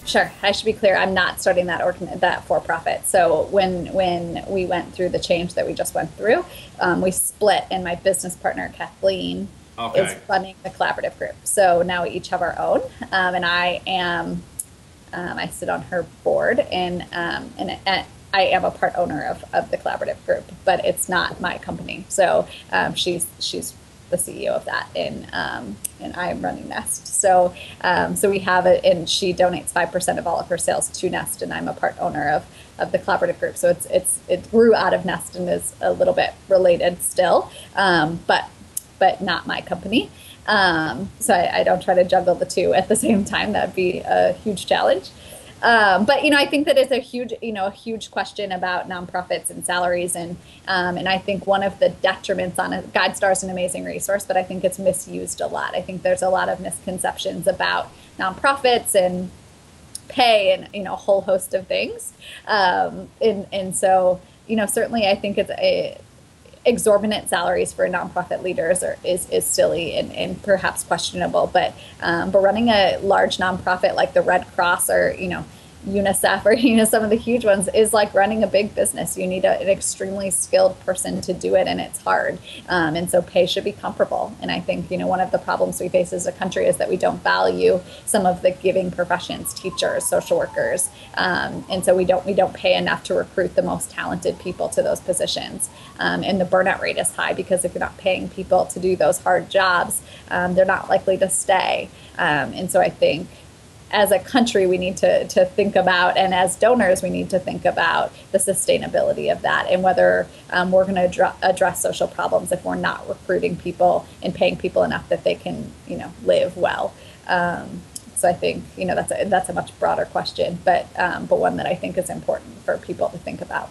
Sure. I should be clear. I'm not starting that for profit. So when we went through the change that we just went through, we split, and my business partner Kathleen is Okay. running the collaborative group. So now we each have our own, and I sit on her board, and I am a part owner of the collaborative group, but it's not my company. So she's the CEO of that, and I'm running Nest. So we have it, and she donates 5% of all of her sales to Nest, and I'm a part owner of the collaborative group. So it grew out of Nest and is a little bit related still, but not my company. So I don't try to juggle the two at the same time. That'd be a huge challenge. But I think that is a huge question about nonprofits and salaries, and I think one of the detriments on it, GuideStar is an amazing resource, but I think it's misused a lot. I think there's a lot of misconceptions about nonprofits and pay and a whole host of things, and so certainly I think it's a exorbitant salaries for nonprofit leaders is silly and perhaps questionable. But running a large nonprofit like the Red Cross or UNICEF or some of the huge ones is like running a big business. You need an extremely skilled person to do it, and it's hard. And so pay should be comparable. And I think one of the problems we face as a country is that we don't value some of the giving professions, teachers, social workers, and so we don't pay enough to recruit the most talented people to those positions. And the burnout rate is high because if you're not paying people to do those hard jobs, they're not likely to stay. And so I think as a country, we need to think about, and as donors, we need to think about the sustainability of that and whether we're going to address social problems if we're not recruiting people and paying people enough that they can, live well. So I think, that's a much broader question, but one that I think is important for people to think about.